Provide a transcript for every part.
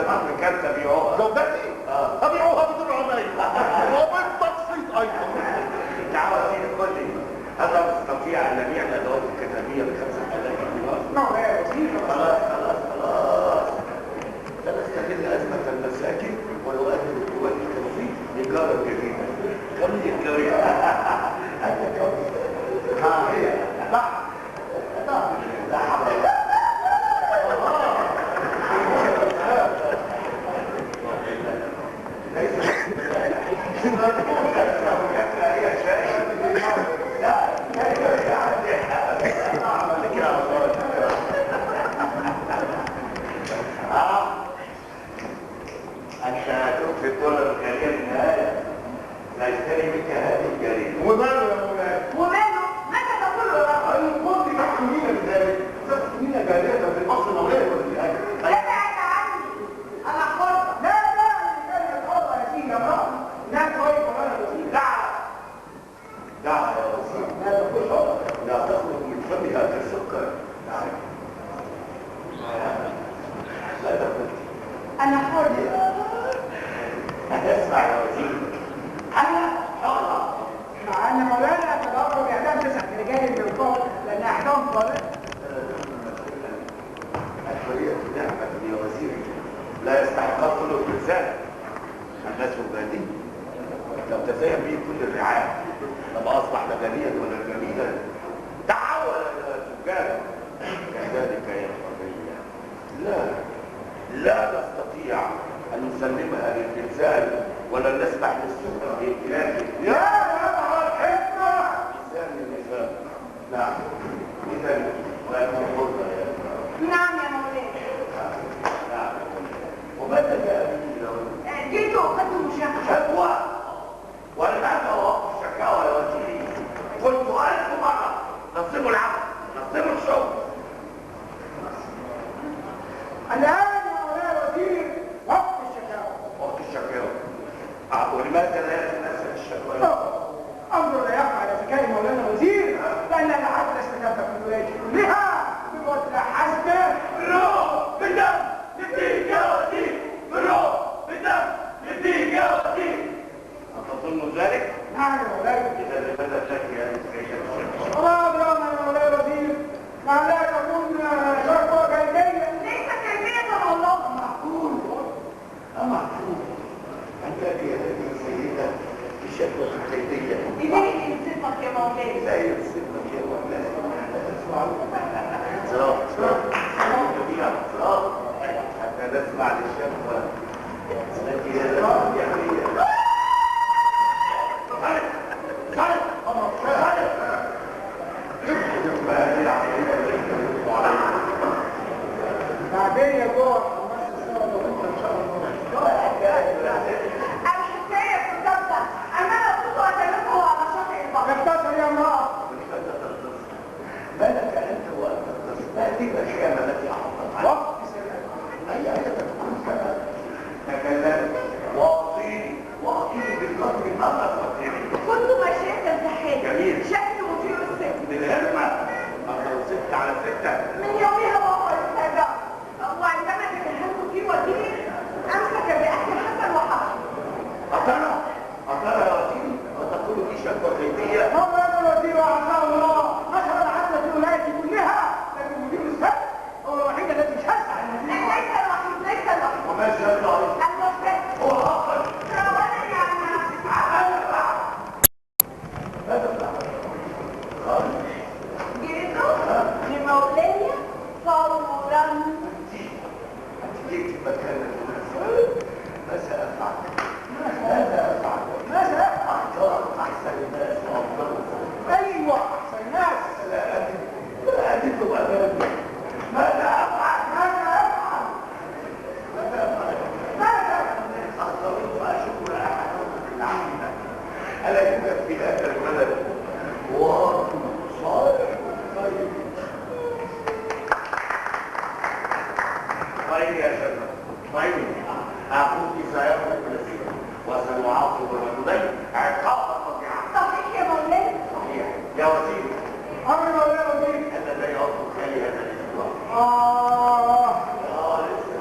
زوجاتك بكام تبيعوها؟ زوجتي؟ أبيعوها بدون عمايل وبالتقسيط أيضا. تعال سيدي قول لي، هل نستطيع أن نبيع الأدوات الكتابية ب5000 دينار؟ مولاي وزير. خلاص سنستغل أزمة المساكن ونؤهل القوات التوفيق لإيجار جديدة. قضية جريئة. أنت كويس. هي لا أنت هتروح في الدولار الغالية النهاية لا يشتري منك هذه الجريمة. وماله يا مولاي؟ وماله؟ متى تقول له؟ الماضي محكومين بذلك، تحكمين جارية في الأصل مولاي ولا حاجة؟ ابعد عني، أنا حرة. لا كانت حرة يا سيدي يا امرأة. لا كويس ولا وزير. دعها يا وزير. لا تقول حرة. لا تخرج من فمها كالسكر. لا تخرج. أنا حرة. اسمع يا وزير، أنا حرة. مع أن مولانا تدرب بإعدام 9 رجال من القوة لأن أحكام صالح. الحرية نعمة يا وزير، لا يستحقها كل الإنسان. الناس مبادئ، لو تزين به كل الرعاية لما أصبح لا غنيا ولا جميلا تحول إلى سجانا. كذلك يا حرية لا نستطيع أن نسلمها للإنسان ولا نسمح للسلطة بامتلاكه. يا نبع الحكمة. النظام نعم، إذا لا تنظرنا يا نعم يا مولاي. نعم. ومتى جاء به جيت وقدت مشاكل. شكوى؟ والآن وقت الشكاوى يا وزيري. قلت 1000 مرة نصيب العمل، نصيب الشغل. الآن يا مولاي الوزير وقت الشكاوى. وقت الشكاوى. ولماذا لا يتناسب الشكوى؟ أمر لا يقع إذا كان مولانا وزير، لأن أنا حتى استكبت من ولايتي كلها بمثل حسبه. بالروح بالدم نديك يا وزير، بالروح بالدم نديك يا وزير. أتظن ذلك؟ نعم يا مولاي. إذا لماذا تأتي هذه الكيشة؟ وما أدرانا يا مولاي الوزير، ما لا تكون شرطة جلدية. ليس كلمة والله. معقول معقول أن تأتي هذه السيدة بشكوى تقليدية. إيديك ينصفك يا مولاي. لا يصيبك يا مولاي. سلام جميعا سلام حتى نسمع للشكوى التي يعني بعدين يا جوع حماس السنة وانت إن شاء الله. الحكاية في الدفتر أنا أصدق أكلمه على شاطئ البحر. اختصر يا امرأة. ما لك أنت وأنت تصل هذه الأشياء التي أحطت عنك وقت أي آية تكون كما تكلمت وأعطيني بالقدر ما تستطيعين. كنت ماشية امتحان. جميل. شكل مدير السجن. بالهمة أضرب 6 على 6. من يومها وهو يستهزأ. وعندما تكلمت فيه وزير أمسك بأخي الحسن وحفظ. أترى يا وزيري وتقول لي شكوى بيتية. مولانا الوزير وعساه الله نشر العدل في ولايتي كلها، لكن مدير السجن هو الوحيد الذي شهد عن هذه ليس الوحيد ليس الوحيد. وما شاء الله المحتاج. هو آخر. راودني عن ماذا فعل؟ جئت لمولاي فورا. أنت جئت مكان الناس. ماذا أفعل؟ اختار أحسن الناس وأفضلهم. ايوه احسن الناس. لا أجد أمامي. ماذا أفعل؟ أختارت وأشكر أحدهم بالعقيدة. ألا يوجد في هذا البلد مواطن صالح طيب. طيب يا شباب، طيب أخوك سيخرج نفسه وسنعاقب الرجلين عقابا فظيعا. صحيح يا مولاي. صحيح يا وزير. امر مولانا الوزير. أنا لا يعطوا خالي هذا الأسبوع. اه لسه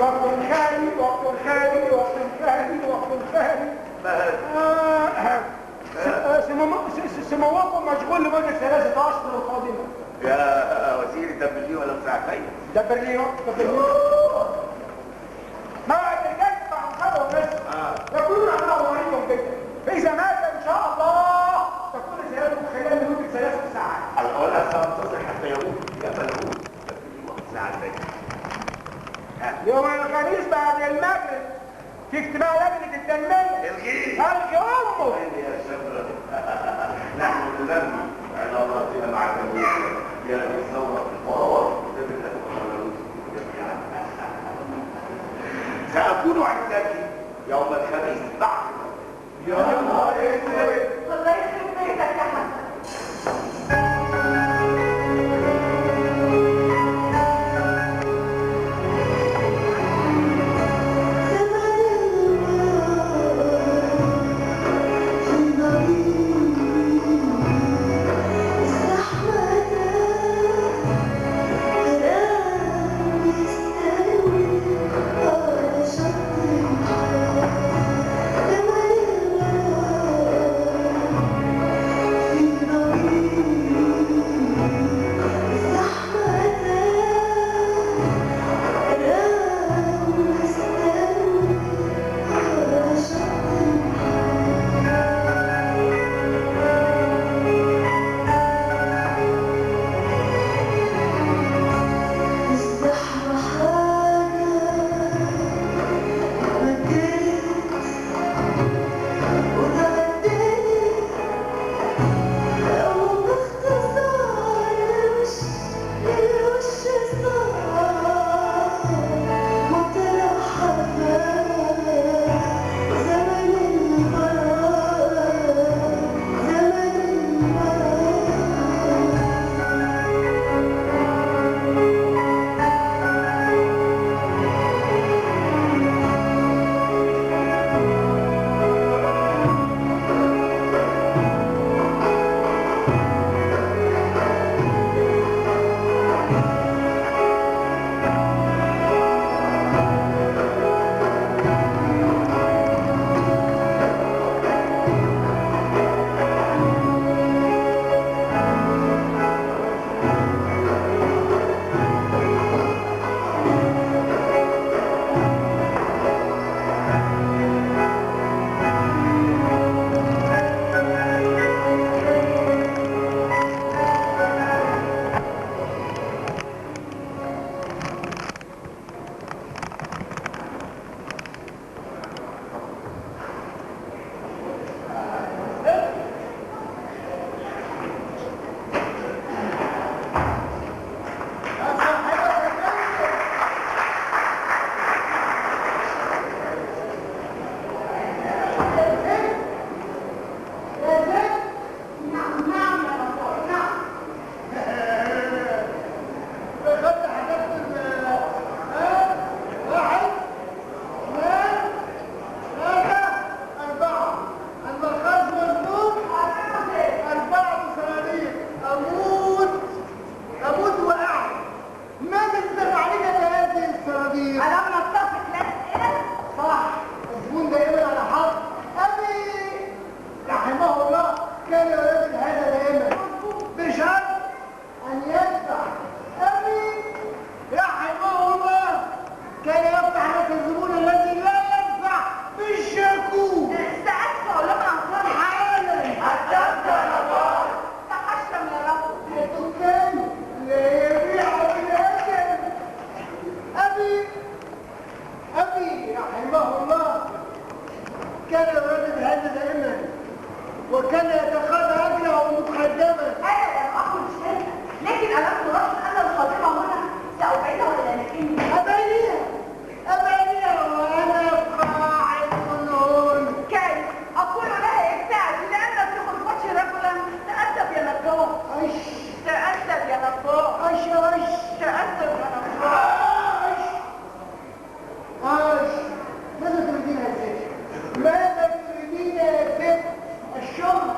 وقت خالي وقت خالي وقت خالي وقت خالي. سمواكم مشغول لمدة 3 أشهر القادمة. يا وزيري دبر لي ولا ساعتين. دبر لي ما الرجال مع الخبر بس يقولون أنه مريض جدا، فإذا مات إن شاء الله تكون زيارته خلال مدة 3 ساعات. الأولى سأنتظر حتى يموت كما يموت. دبر لي وقت ساعتين. يوم الخميس بعد المغرب في اجتماع لجنة التنمية. الغي أمه. يا شباب نحن ننمي علاقاتنا مع الجميع يتصور الفوار سأكون عندك يوم الخميس بعد يا نهار اسود. الله يخرب بيتك يا حسن. وكان يتخذ أجله متقدما. أنا لم أكن شركا، لكن ألم تلاحظ أن الخادمة هنا سأبعدها إلى مكاني. أبعديها وأنا قاعد هون. كيف؟ أقول لها ابتعد لأن في غرفتي رجلا تأدب يا نجار. تأدب يا نجار. تأدب يا نجار. ماذا تريدين يا ست؟ ماذا تريدين يا ست؟ الشغل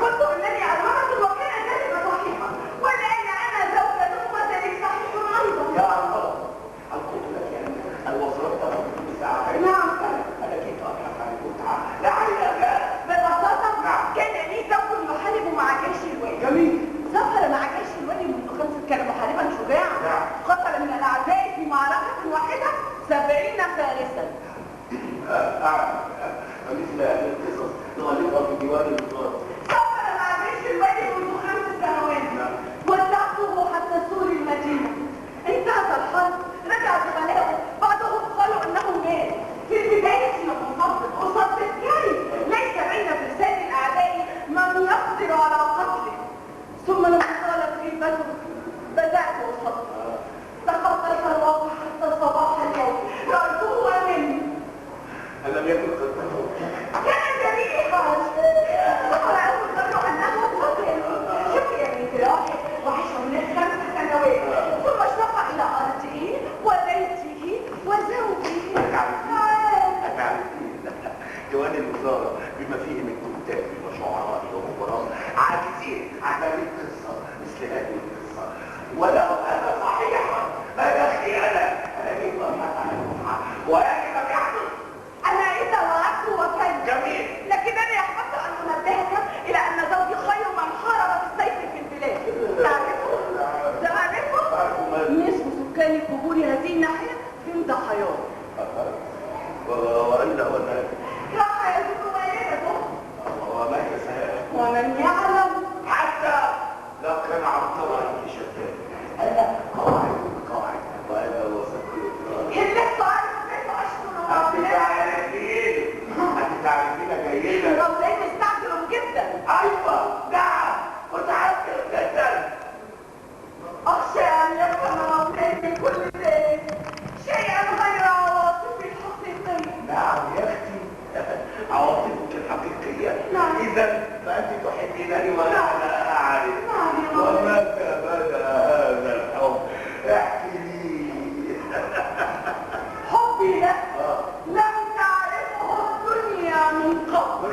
قلت انني علمت وكان ذلك صحيحا، ولان انا زوجة وذلك صحيح ايضا. يا الله، هل قلت لك ان الوصلات تاخذ ساعه؟ نعم. انا كيف ابحث عن المتعه؟ لعلي اجاب. ببساطة نعم. كان لي زوج يحارب مع جيش الوالي. جميل. سافر مع جيش الوالي منذ 5 كان محاربا شجاعا. نعم. قتل من الاعداء في معركة واحدة 70 فارسا. مثل هذه القصص نغلقها في ديوان الوزارة. سافر مع جيش الوالي منذ 5 سنوات. ودعته حتى سور المدينة. انتهت الحرب، رجع زملائه، بعضهم قالوا انه مات. في البداية لم أصدق كيف ليس بين فرسان الاعداء من يقدر على قتله. ثم لما طالت غيبته بدأت أصدق. تخطيت الواقع حتى صباح اليوم، رأيته مني. ألم يكن قد تموت؟ كان جريحا. ورأيت الرجل أنه قتل. شفي من جراحه وعاش هناك 5 سنوات، ثم اشتاق إلى أرضه وبيته وزوجه. أتعرفين ديوان الوزارة بما فيه من كتاب وشعراء وخبراء عاجزين عن تأليف قصة مثل هذه القصة، ولو أنا صحيحا ما دخلي أنا كيف أبحث عن المتعة ويجب أن يحدث. أنا إذا وعدت وكان جميل. لكنني أحببت أن أنبهك إلى أن زوجي خير من حارب بالسيف في البلاد. تعرفه؟ نصف سكان قبور هذه الناحية هم ضحاياه. وإلا هناك راح يزور والدته. ومات سهل. ومن يعلم حتى لو كان عبقرا شتان. أنا قاعد وأنا وسط الإطلاق. اللي تعرف كيف أشكر أنت تعرفين جيدا. الأولاد استعجلوا جدا. أيوة نعم متعجل جدا. أخشى أن يفهم الأولاد من كل ذلك شيئا غير عواطف الحقيقية. نعم يا أختي عواطفك الحقيقية. نعم. إذا فأنت تحبينني وأنا أعرف. نعم يا ومتى بدأ هذا الحب؟ احكي لي. حبي لك لم تعرفه الدنيا من قبل.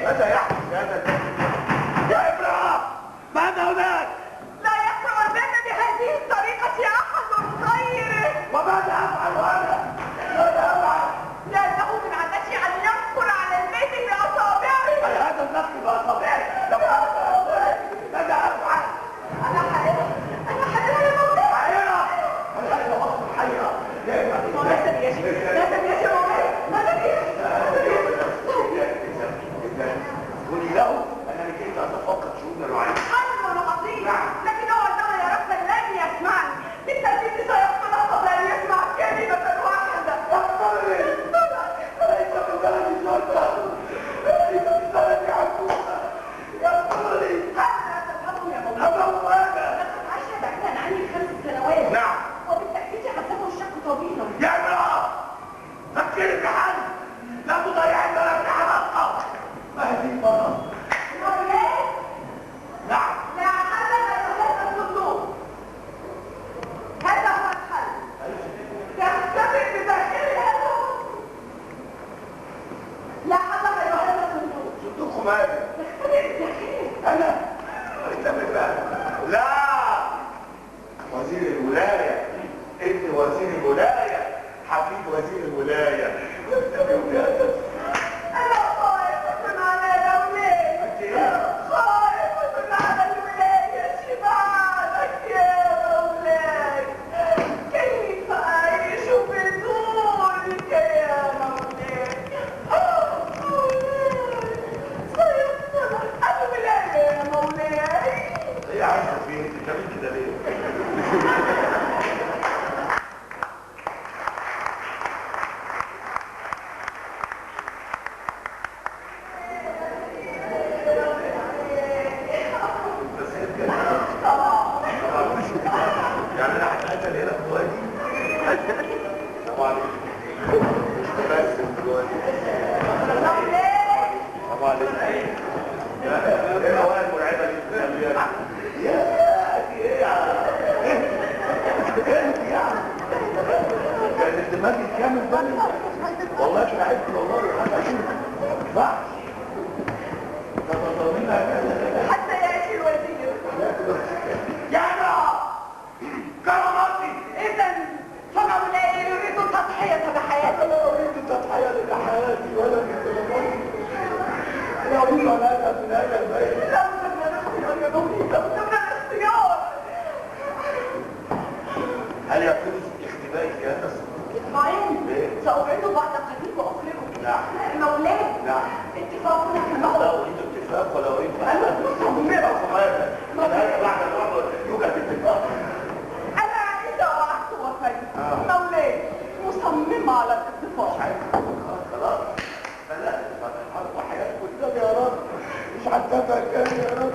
ماذا يحدث هذا التفكير؟ يا إبراهيم ماذا هناك؟ لا يقرأ الباب بهذه الطريقة أحد غيره. وماذا أفعل أنا؟ ماذا أفعل؟ لأنه من عادته أن ينقر على البيت بأصابعه. هل هذا النقل بأصابعي؟ لو ماذا أفعل؟ أنا حائرة يا مولاي. حيرة؟ هل هذا وصف الحيرة؟ يا إبراهيم ماذا بيجي مولاي؟ ماذا بيجي؟ قولي له أنني كنت أتفقد شؤون الرعاية. أمر عظيم. نعم. لكنه عندما يراك لن يسمعني. بالتأكيد سيقتل قبل أن يسمع كلمة واحدة. ليس ببلد شرطة، ليس ببلد عكوسة. يقتلني. هل لا تفهم يا مولاي؟ أفهم ماذا؟ لقد عاش بعيدا عني 5 سنوات. نعم. وبالتأكيد عذبه الشك طويلا. يا امرأة فكري في حل، لا تضيعي البلد حماقة. ما هذه المرة؟ مولاي نعم. لا حل غير هذا الصندوق. هذا هو الحل. تختبئ بداخل هذا. لا حل غير هذا الصندوق. صندوق ماذا؟ تختبئ بداخله. أنا؟ لا، وزير الولاية، ابن وزير الولاية، حفيد وزير الولاية يختبئ بهذا. أنا خائفة على دولتي. أنت إيه؟ خائفة على الولاية شبعانك يا مولاي. كيف أعيش بدونك يا مولاي؟ مولاي سيقتل الولاية يا مولاي. هي عايزة فين؟ انت بتعمل كده ليه؟ سأوعد بعد قليل وأخبركم. نعم. مولاي. نعم. اتفاقنا كما لا هو. اريد اتفاق ولا اريد أنا مصممة. هذا بعد الامر يوجد اتفاق. أنا إذا وعدت وفيت. مولاي مصممة على الاتفاق. خلاص خلاص وحياة قدام يا رب مش عتبك يا رب.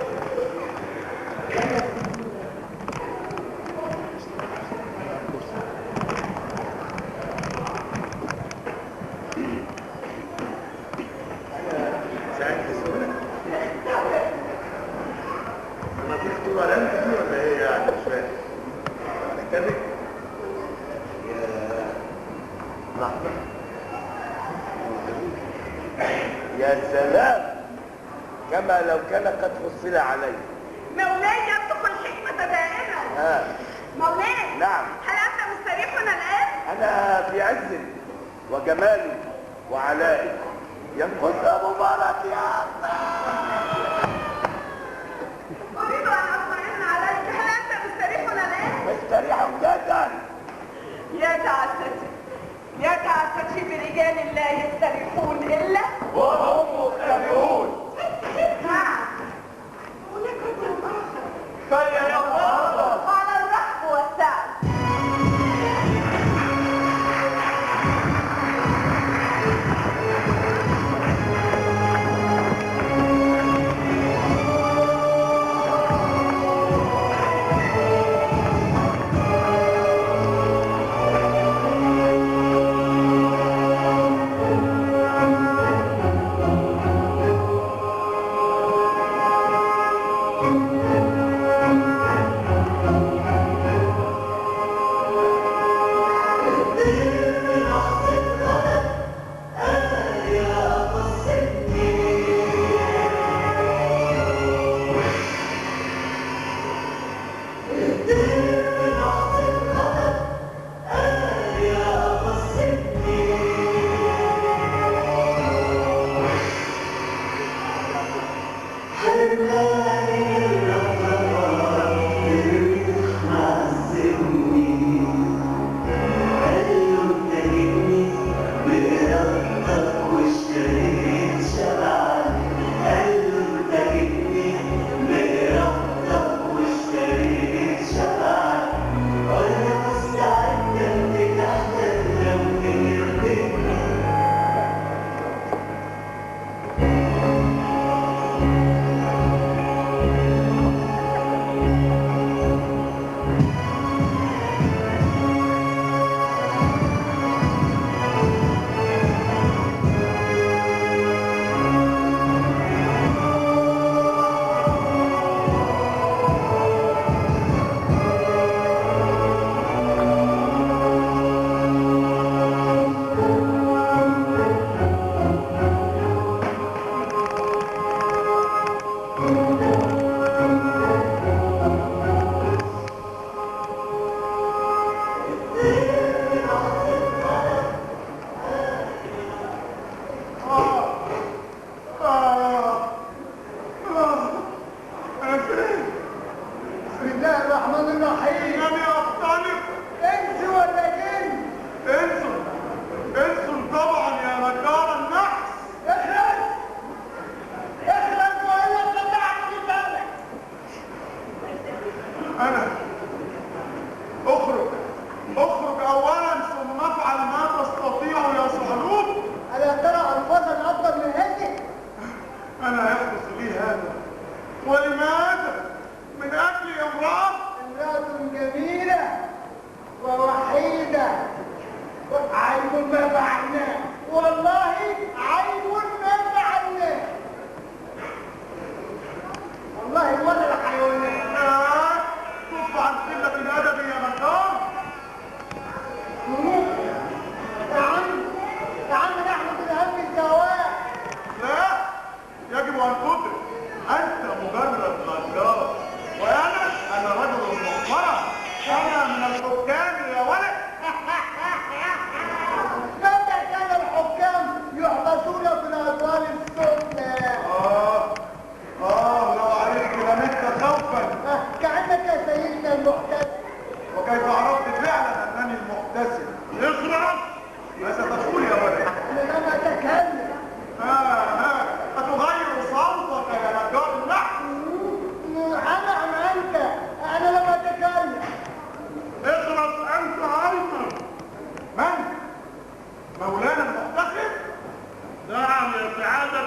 ساعدت السؤال ما في خطورة لا انت دي ولا ايه يعني مش فاهم هنتكلم يا لحظة يا سلام كما لو كان قد فصل علي. مولاي يبدو الحكمة دائما. مولاي. نعم. هل أنت مستريحنا الآن؟ أنا في عز وجمال وعلاء ينقذ مبارك يا أريد أن أطمئن عليك. هل أنت مستريحنا الآن؟ مستريح جدا. يا تعستي يا تعستي برجال لا يستريحون إلا وهم مختلفون. نعم. هناك رجل آخر. خير يا الله. على الرحب والسعد.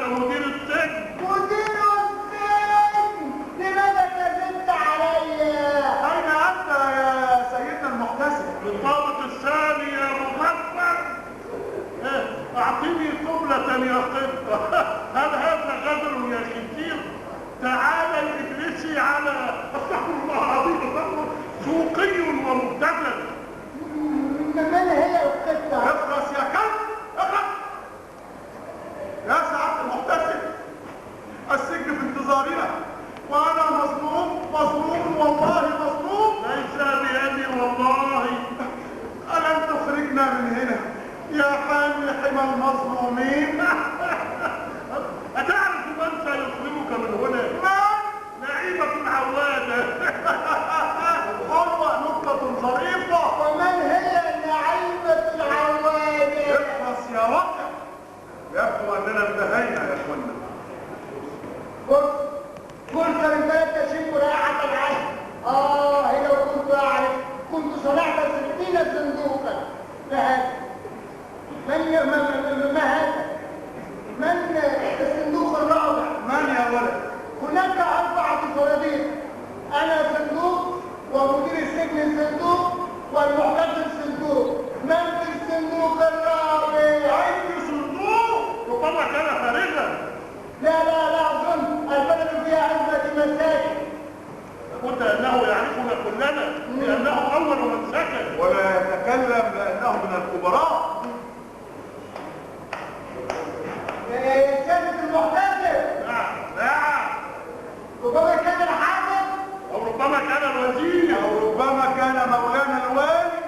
ده مدير السجن. مدير السجن، لماذا كذبت عليا؟ أين أنت يا سيدنا المحتسب؟ بالضابط الثاني يا مغفر. اعطيني قبلة يا قطة. هل هذا غدر يا خنزير؟ تعالى اجلسي على استغفر الله العظيم سوقي ومبتذل. من هي القطة؟ اخرس يا كلب اخرس. يا سعادة المحتسب، السجن في انتظارنا وانا مظلوم مظلوم والله مظلوم. ليس بيدي والله. ألن تخرجنا من هنا يا حامل حمى المظلومين؟ أتعرف من سيخرجك من هنا؟ من؟ نعيمة عوادة. والله نقطة ظريفة. ومن هي نعيمة العوادة؟ اخلص يا وقت. يبدو أننا انتهينا يا اخوانا. قلت من ذلك تشم رائحة العسل. هي لو كنت أعرف كنت صنعت 60 صندوقا. ما هذا؟ من الصندوق الرابع؟ من يا ولد؟ هناك 4 صناديق. أنا صندوق، ومدير السجن صندوق، والمحتسب صندوق. من في الصندوق الرابع؟ أي صندوق؟ ربما كان فارغا. لا أظن. البلد فيها عزبة مساكن. قلت أنه يعرفنا كلنا لأنه أول من سكن. ولا يتكلم لأنه من الكبراء. يا سيادة المحتسب، نعم. ربما كان الحاكم، أو ربما كان الوزير، أو ربما كان مولانا الوالي.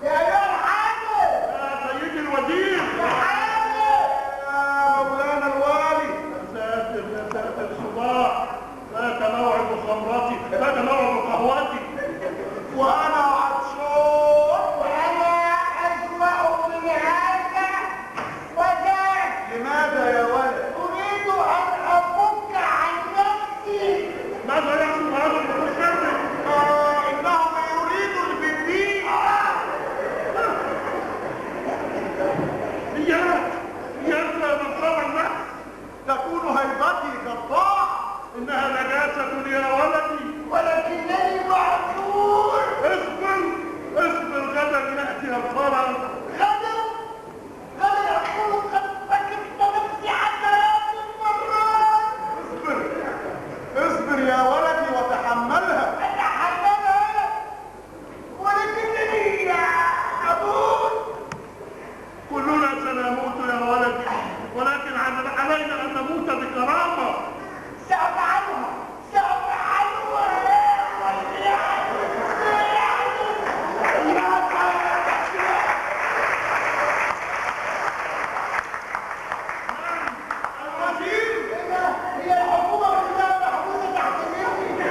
يا أيها الحاكم، يا سيدي الوزير، يا حاكم، يا مولانا الوالي. يا ساتر الصداع. فات موعد خمرتي، فات موعد قهوتي، وأنا عطشان. وأنا أسمع من هذا وذاك. لماذا يا ولد؟ أريد أن أفك عن نفسي. ماذا يحصل هذا المتشرد؟ إنهم يريدوا البنين. إياك من صار النفس. تكون هيبتي كالضاع. إنها نجاسة يا ولدي. ولكنني معذور. اصبر غدا نأتي الفرج. غدا أكون قد فكرت نفسي عشرات المرات. اصبر يا ولدي وتحملها. أتحملها، ولكنني أموت. كلنا سنموت يا ولدي، ولكن علينا أن نموت بكرامة. سأفعلها. هي الحكومة كلها محبوسة تحت مني.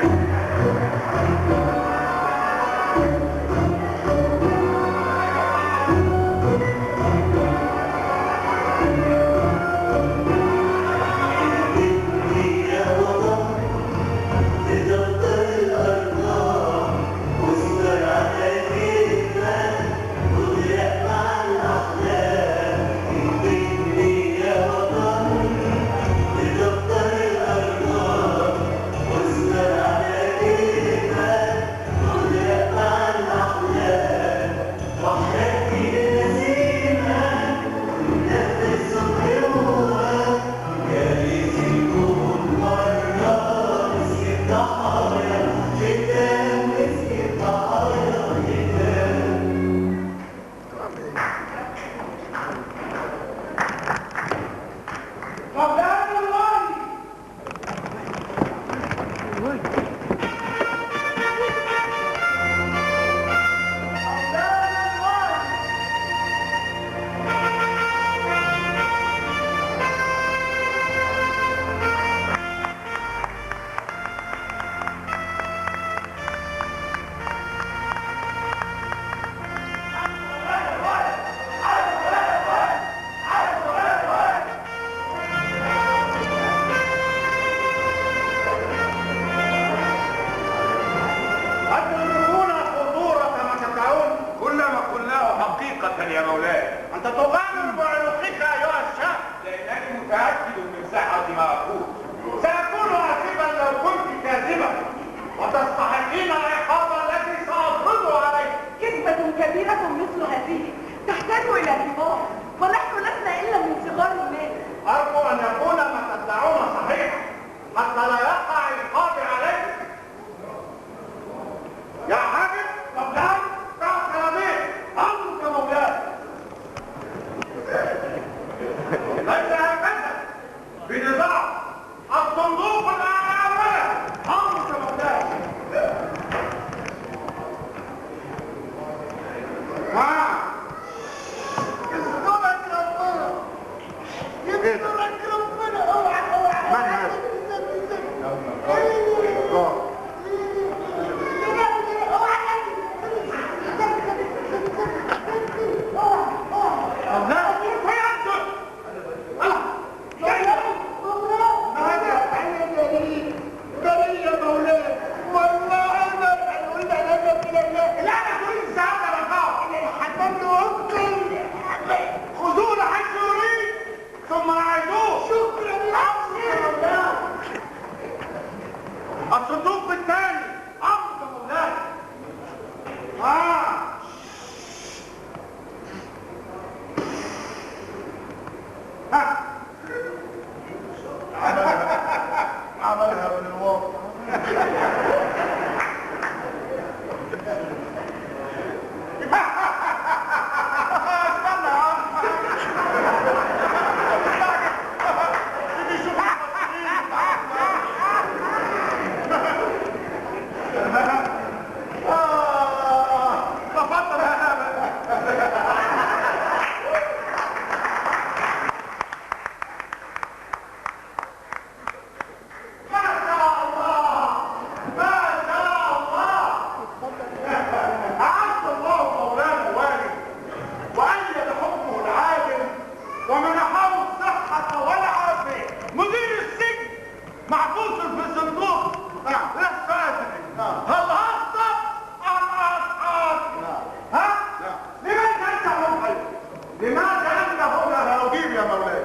يا مولاي.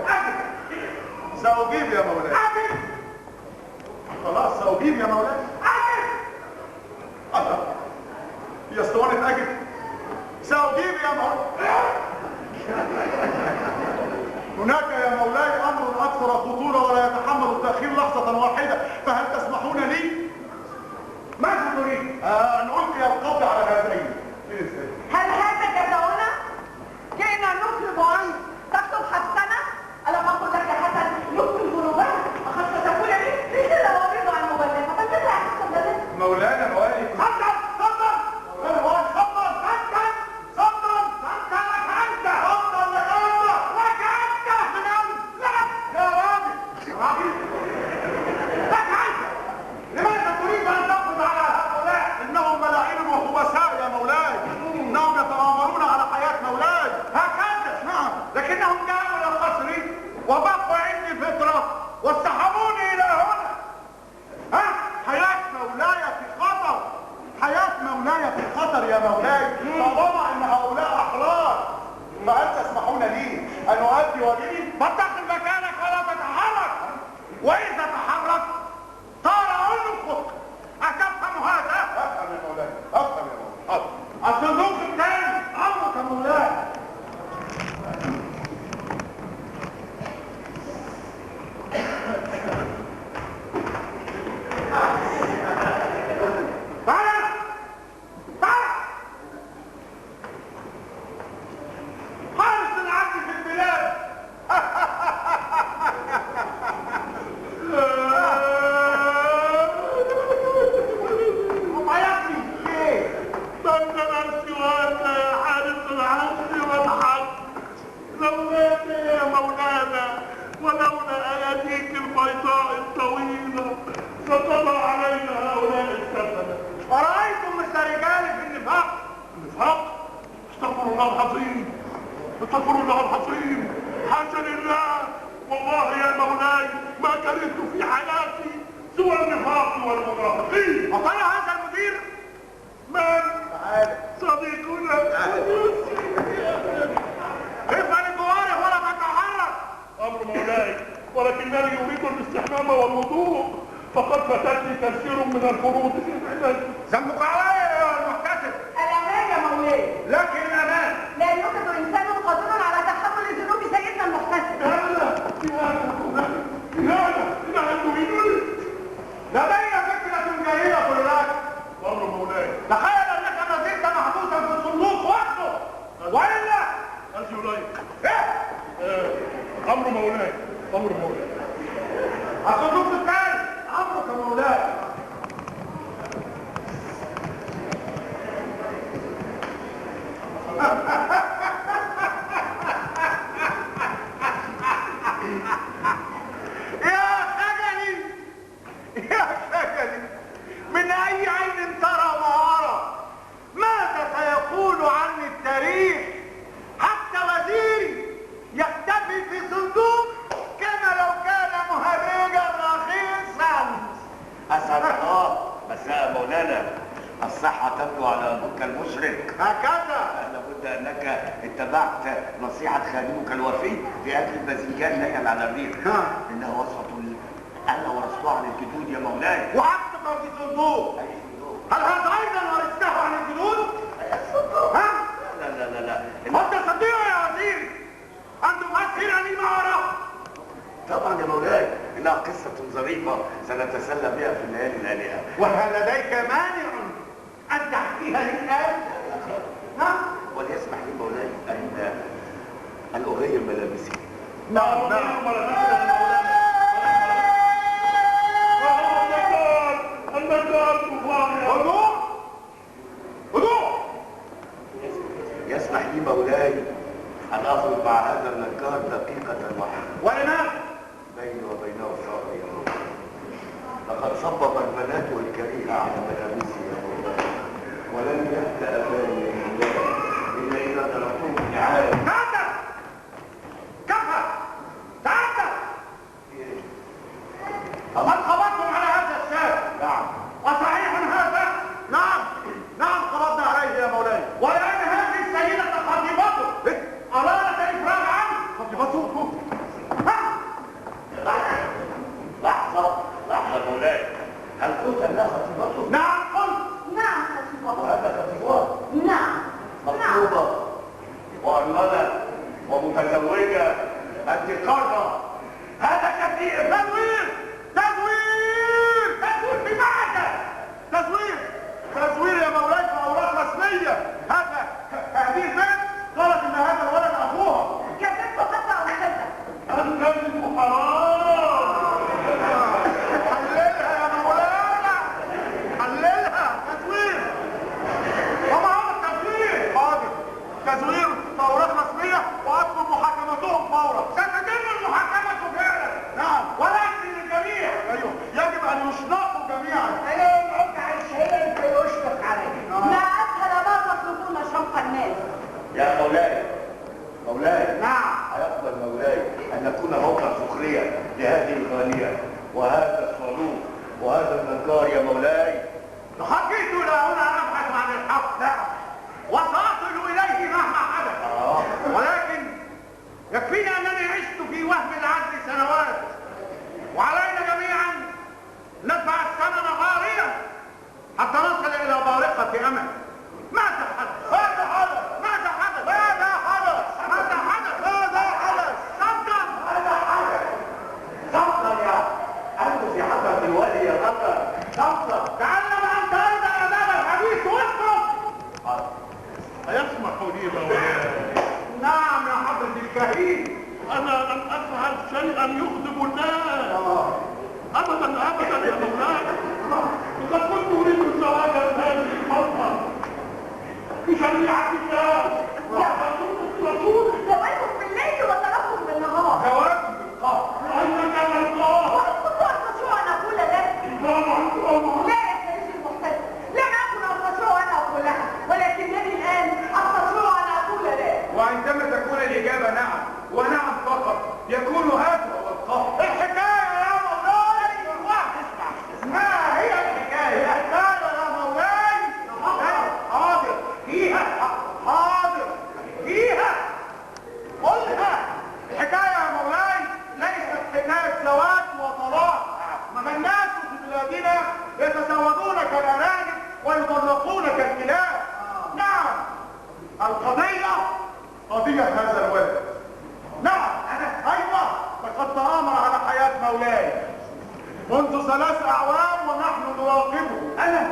سأجيب يا مولاي. خلاص سأجيب يا مولاي. الله، هي اسطوانة أجب. سأجيب يا مولاي. هناك يا مولاي أمر أكثر خطورة ولا يتحمل التأخير لحظة واحدة، فهل تسمحون لي؟ ماذا تريد؟ أن ألقي القبض على هذين. هل هذا جزاؤنا؟ جئنا نطلب عنك تكتب حبسنا؟ ألم أقل لك يا حسن نكتب ذنوبنا؟ أخذت تقول لي ليس لو أريد أن أبلغ، فماذا يا حسن ذلك؟ مولانا موالي. وبقوا عندي فترة واستحبوني إلى هنا. حياة مولاي في خطر، حياة مولاي في خطر يا مولاي، طالما أن هؤلاء أحرار. فهل تسمحون لي أن أؤدي واجبي؟ فاتخذ مكانك ولا تتحرك، وإذا تحرك طار عنقك. أتفهم هذا؟ أفهم يا مولاي، أفهم يا مولاي. الصندوق الثاني أمرك مولاي. استغفر الله العظيم، حاشا لله، والله يا مولاي ما كرهت في حياتي سوى النفاق والمنافقين. وطلع هذا المدير من؟ صديقنا. افعل الجوارح ولا تتحرك. امر مولاي، ولكنني اريد الاستحمام والوضوء، فقد فاتتني كثير من الفروض في علاجي. ذنبك علي يا المحتسب. الأمان يا مولاي. لكن الأمان لا يوجد إنسان قادر على تحمل ذنوب سيدنا المحتسب. إنها تريدني. لدي فكرة جيدة لك. امر مولاي. تخيل أنك ما زلت محبوسا في الصندوق وحده، وإلا أرجو إليك. إيه؟ امر مولاي، امر مولاي. الصندوق الثاني أمرك مولاي. يا خجلي يا خجلي، من أي عين ترى ما أرى؟ ماذا سيقول عني التاريخ؟ حتى وزيري يختفي في صندوق كما لو كان مهرجا رخيصا. أسعد الله مساء مولانا، الصحة تبدو على أبوك المشرك. هكذا لابد أنك اتبعت نصيحة خادمك الوفي في أكل الباذنجان نهيا على الريق. إنه وصفة أنا ورثتها عن الجدود يا مولاي. وحطك في صندوق. أي صندوق؟ هل هذا أيضا ورثته عن الجدود؟ ها؟ لا لا لا لا. أنت تستطيع يا وزير أن تفسر لي ما أراه؟ طبعا يا مولاي، إنها قصة ظريفة سنتسلى بها في الليالي الآلهة. وهل لديك مانع أن تحكيها لي الآن؟ ها؟ وليسمح لي مولاي أن أغير ملابسي. نعم نعم. هدوء هدوء. يسمح لي مولاي أن أخرج مع هذا النجار دقيقة واحدة. ولماذا؟ بيني وبينه صار يا مولاي. لقد صبب البنات الكريهة على ملابسي يا مولاي، ولن يهدأ بالي يا مولاي إلا إذا تركتهم نعاية. تعال كفى تعال. هل قبضتم على هذا الشاب؟ نعم. وصحيح هذا؟ نعم نعم قبضنا عليه يا مولاي، ولأن هذه السيدة خطيبته أرادت الإفراج عنه. خطيبته؟ سخرية، أنت قرة. هذا كثير. تزوير تزوير تزوير بمعنى تزوير يا مولاي في أوراق رسمية. هذه البنت قالت إن هذا الولد أخوها. كذبت خطأ وكذب. الكذب حرام. حللها يا مولانا، حللها. تزوير وما هو التزوير؟ حاضر، تزوير في أوراق رسمية وأطلب محاكمتهم فورا. ستتم المحاكمة فعلا. نعم، ولكن للجميع. أيوه، يجب أن يشنقوا جميعا. أنا أرجع الشيء فيشفق عليه. ما أسهل ما تطلبون شنق الناس. يا مولاي نعم. أيقبل مولاي أن نكون موقع سخرية لهذه الغالية وهذا الصاروخ وهذا النجار يا مولاي؟ لقد جئت إلى هنا أبحث عن الحق. نعم، وسأصل إليه مهما حدث. ولكن يكفيني أنني عشت في وهم العدل سنوات، وعلينا جميعا ندفع الثمن غاليا حتى نصل إلى بارقة أمل. ماذا حدث؟ صبرا يا أنت في حضرة الولي يا غدر. صبرا. تعلم أن ترد آداب الحديث واسكت. أيسمح لي مولاي؟ نعم يا حضرة الكهين. أنا لم أفعل شيئا يغضب الناس أبدا يا مولاي. لقد كنت أريد الزواج هذه المرة بشريعة الله وسنة رسوله. زواجكم بالليل وطلاقكم بالنهار. جواب بالقهر. أنك الله. وكنت أستطيع أن أقول ذلك. طبعا لا يا سيدي المحتسب، لم أكن أستطيع أن أقولها، ولكنني الآن أستطيع أن أقول ذلك. وعندما تكون الإجابة نعم ونعم فقط يكون هذا هو القهر. الحكاية يا مولاي. اسمع، ما هي الحكاية؟ الحكاية يا مولاي. حاضر فيها قلها. الحكاية يا مولاي ليست حكاية زواج وطلاق. فالناس في بلادنا يتزوجون كالأرانب ويطلقون كالكلاب. نعم، القضية قضية هذا الولد. نعم، أيوة، لقد تآمر على حياة مولاي منذ 3 أعوام ونحن نراقبه.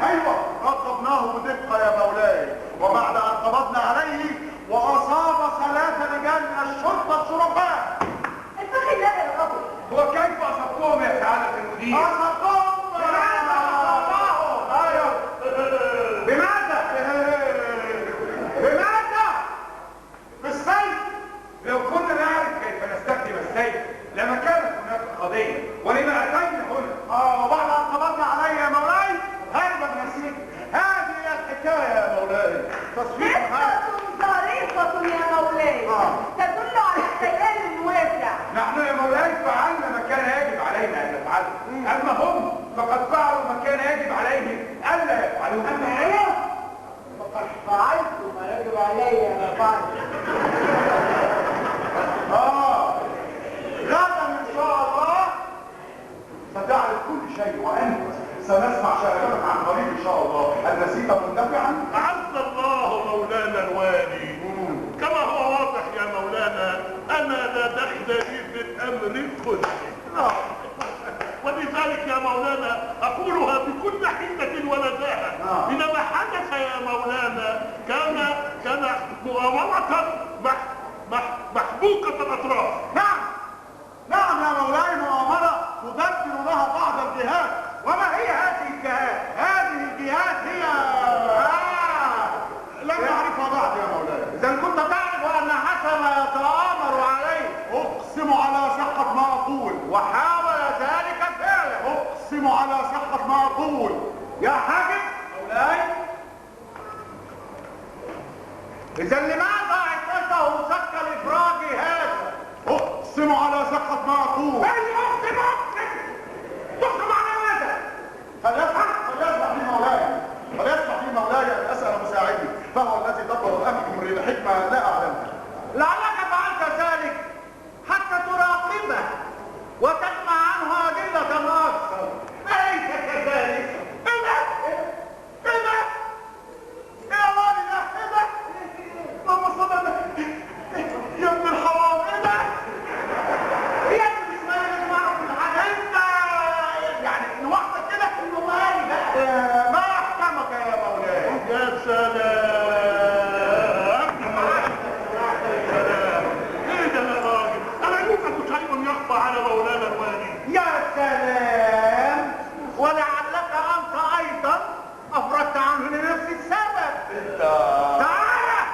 أيوة، راقبناه بدقة يا مولاي، وبعد أن قبضنا عليه وأصاب 3 رجال من الشرطة الشرفاء. اتق الله يا رجل. وكيف أصبتهم يا سعادة المدير؟ أصبتهم بماذا؟ أيوة، بماذا؟ بالسيف. لو كنا نعرف كيف نستخدم السيف لما كانت هناك قضية، ولما أتينا هنا. وبعد أن قبضنا عليه يا مولاي هرب من السجن. هذه هي الحكاية يا مولاي. تصفيق قصة ظريفة يا مولاي، تدل على خيال واسع. نحن يا مولاي فعلنا ما كان يجب علينا أن نفعله، أما هم فقد فعلوا ما كان يجب عليهم ألا يفعلوه. أما أنا فقد فعلت ما يجب علي أن أفعل. غدا إن شاء الله ستعرف كل شيء، وأنت سنسمع شهادتك عن قريب إن شاء الله. هل نسيت مندفعا؟ أعز الله مولانا الوالي. كما هو واضح يا مولانا أنا لا دخل لي في الأمر كله، ولذلك يا مولانا أقولها بكل حدة ونزاهة. إنما حدث يا مولانا كان مؤامرة محبوكة الأطراف. نعم يا مولاي، مؤامرة تدبر لها بعض الجهات. وما هي هذه الجهات؟ هذه الجهات هي لم نعرفها بعد يا مولاي. إذا كنت تعرف أن حسن يتآمر عليه، أقسم على صحة ما أقول، وحاول ذلك فعلا. أقسم على صحة ما أقول يا حاجب مولاي. إذا لماذا عدته سك الإفراج هذا؟ أقسم على صحة ما أقول. أقسم تحكم على ماذا؟ فليسمح لي مولاي أن أسأل مساعدي، فهو الذي دبر الأمر للحكمة لا أعلمها. لعلك فعلت ذلك حتى تراقبه وتجمع عنه أدلة أكثر. أليس كذلك؟ يا والد، اللهم صل على يا ابن الحرام. على مولانا الوالي. يا سلام، ولعلك انت ايضا افرجت عنه لنفس السبب. تعال.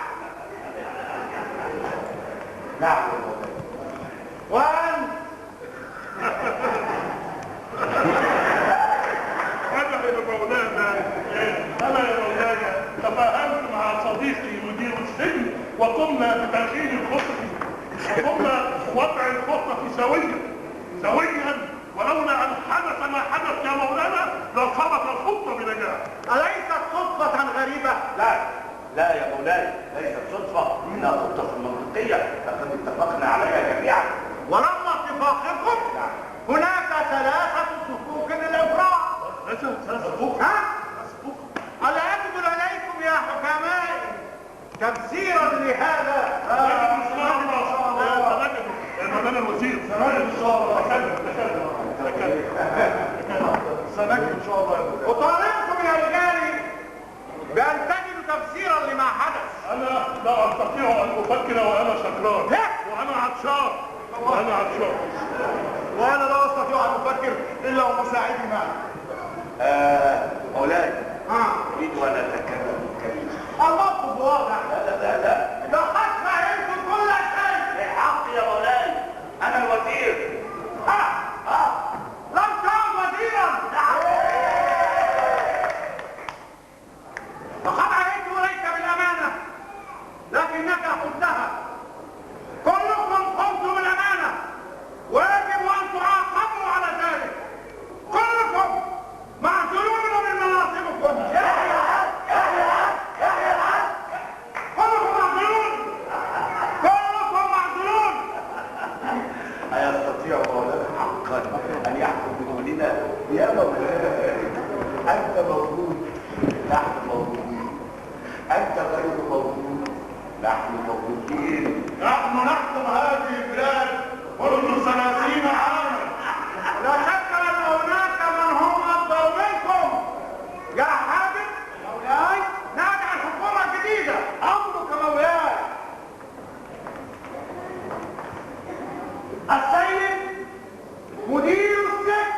نعم. وان أنا يا مولاي تفاهمت مع صديقي مدير السجن وقمنا بتنفيذ الخطة ووضع الخطة سويا ولولا أن حدث ما حدث يا مولانا لصارت الخطة بنجاح. أليست صدفة غريبة؟ لا يا مولاي، ليست صدفة، إنها خطة منطقية لقد اتفقنا عليها جميعا. ورغم اتفاقكم هناك 3 صفوف للإفراط. 3 صفوف؟ ها؟ ألا أجد عليكم يا حكمائي تفسيرا لهذا؟ مولانا الوزير سنجد إن شاء الله. سنجد إن شاء الله. أطالبكم يا رجالي بأن تجدوا تفسيرا لما حدث. أنا لا أستطيع أن أفكر وأنا سكران وأنا عطشان. وأنا لا أستطيع أن أفكر إلا ومساعدي معي. مولاي، أريد أن أتكلم كلمة. الموقف واضح. لا لقد فهمت كل شيء. بالحق يا مولاي، أنا الوزير. لم تعد وزيرا. لقد عهدت إليك بالأمانة لكنك خنتها. كلكم قمتم بالأمانة ويجب أن تعاقبوا على ذلك. كلكم معزولون من مناصبكم. كلكم معزولون. أيستطيع مولانا حقا أن يحكم بدوننا؟ يا مولاي، أنت موجود، نحن موجودين. أنت غير موجود، نحن موجودين. نحن نحكم هذه البلاد منذ 30 عاما. لا شك أن هناك من هم أفضل منكم. يا حاجب مولاي، نجعل حكومة جديدة. أمرك مولاي. السيد مدير السجن.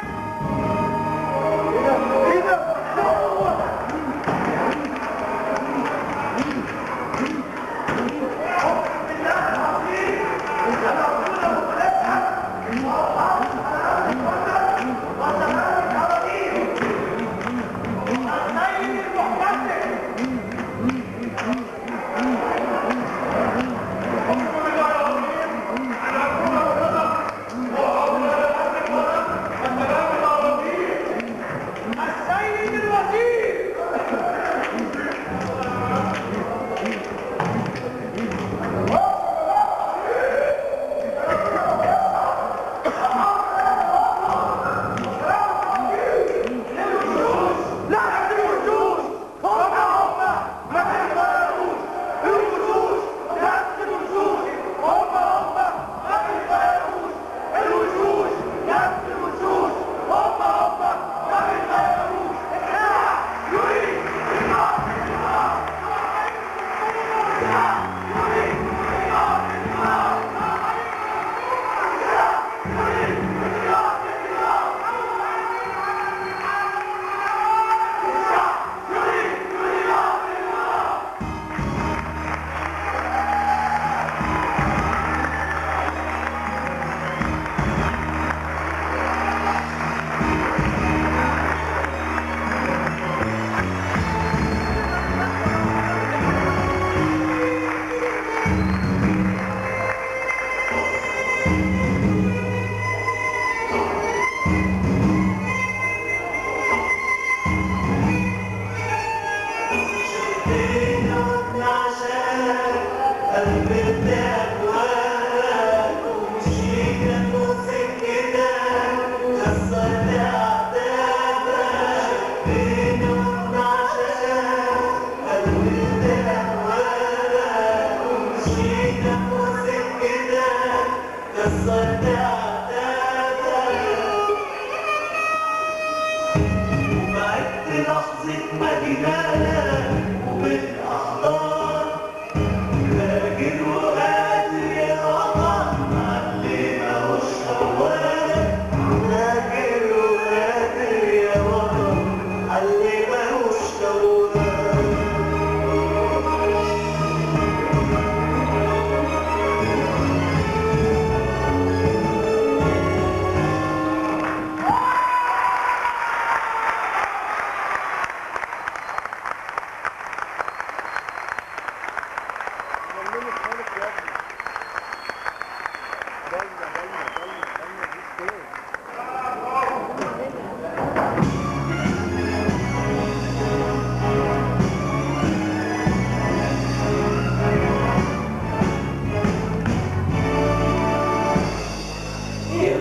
فاكر وقادر يا وطن علينا وش هو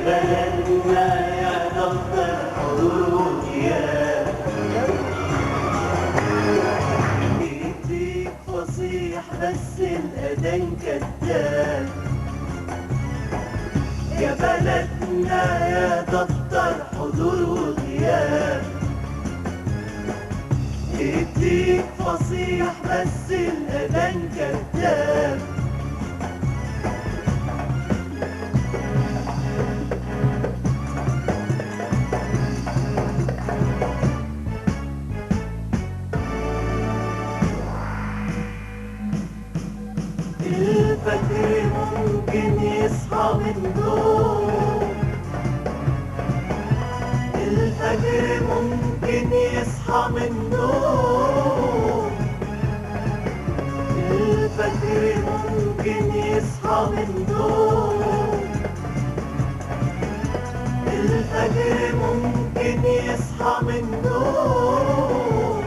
بلدنا يا دفتر حضور وغياب ايديك فصيح بس الأذان كذاب يا بلدنا يا دفتر حضور وغياب ايديك فصيح بس الأذان كذاب الفجر ممكن يصحى من النوم الفجر ممكن يصحى من النوم الفجر ممكن يصحى من النوم الفجر ممكن يصحى من النوم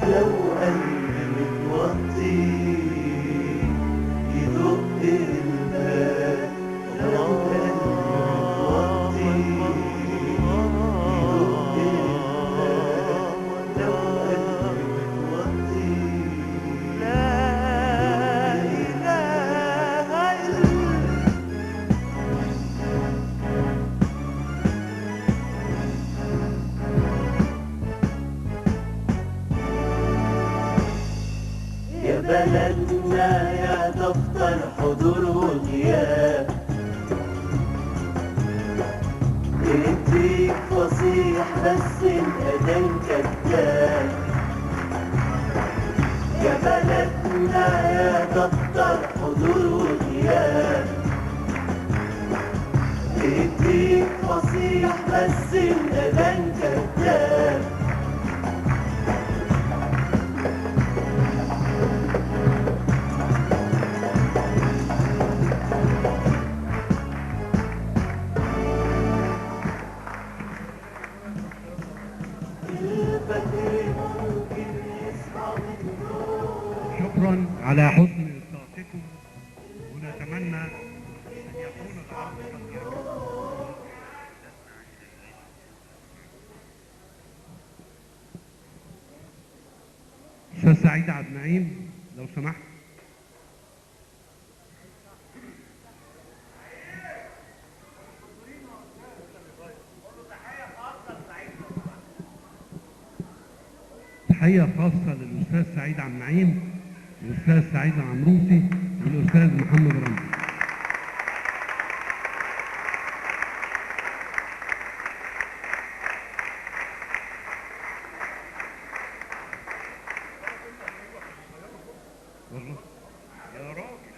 لو قلبي متوطي يدق الباب لو قلبي متوطي يدق الباب لو قلبي متوطي لا إله إلا يا بلدنا يا دفتر حضور وغياب ايديك فصيح بس الأذان كذاب يا بلدنا يا دفتر حضور وغياب ايديك فصيح بس الأذان كذاب شكرا على حسن إطلاقكم ونتمنى أن يكون العرض خيرا. أستاذ سعيد عبد النعيم لو سمحت. تحية خاصة للأستاذ سعيد عبد النعيم والأستاذ سعيد العمروسي والأستاذ محمد رمزي. والله يا راجل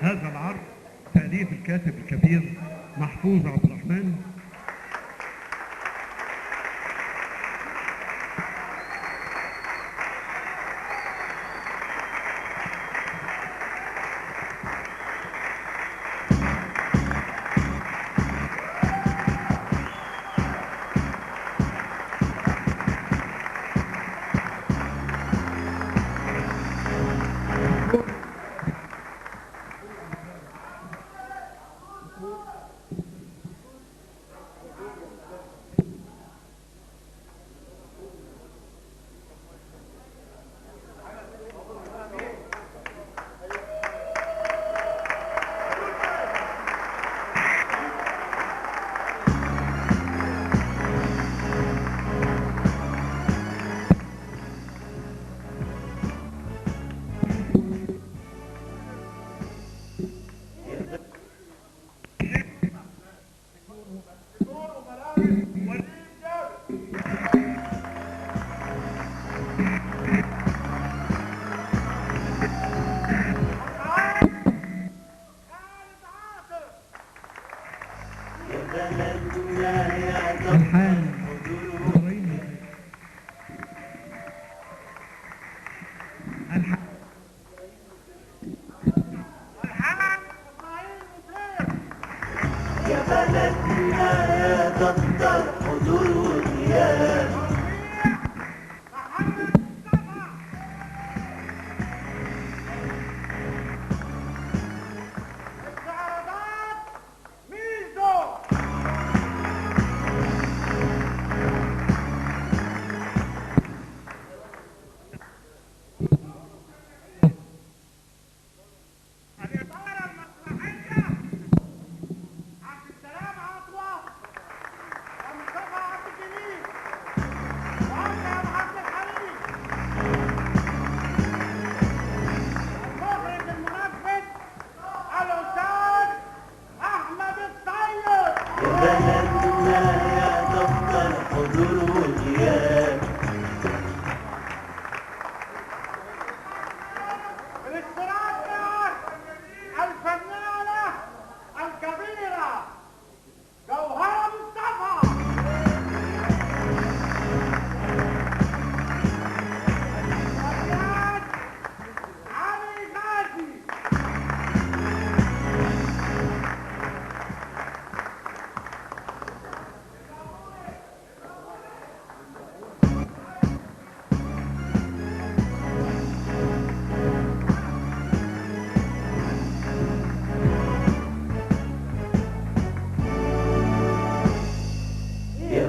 هذا العرض تأليف الكاتب الكبير محفوظ عبد الرحمن. دفتر حضور وغياب.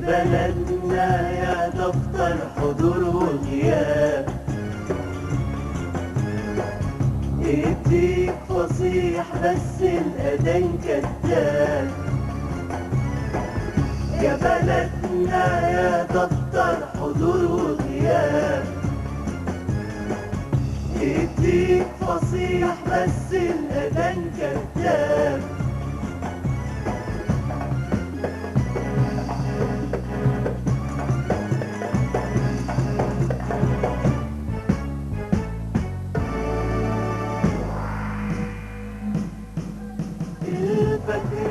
بلدنا يا دفتر حضور وغياب، ايديك فصيح بس الأذان كذاب. يا بلدنا يا دفتر حضور وغياب، ايديك فصيح بس الأذان كذاب. الفجر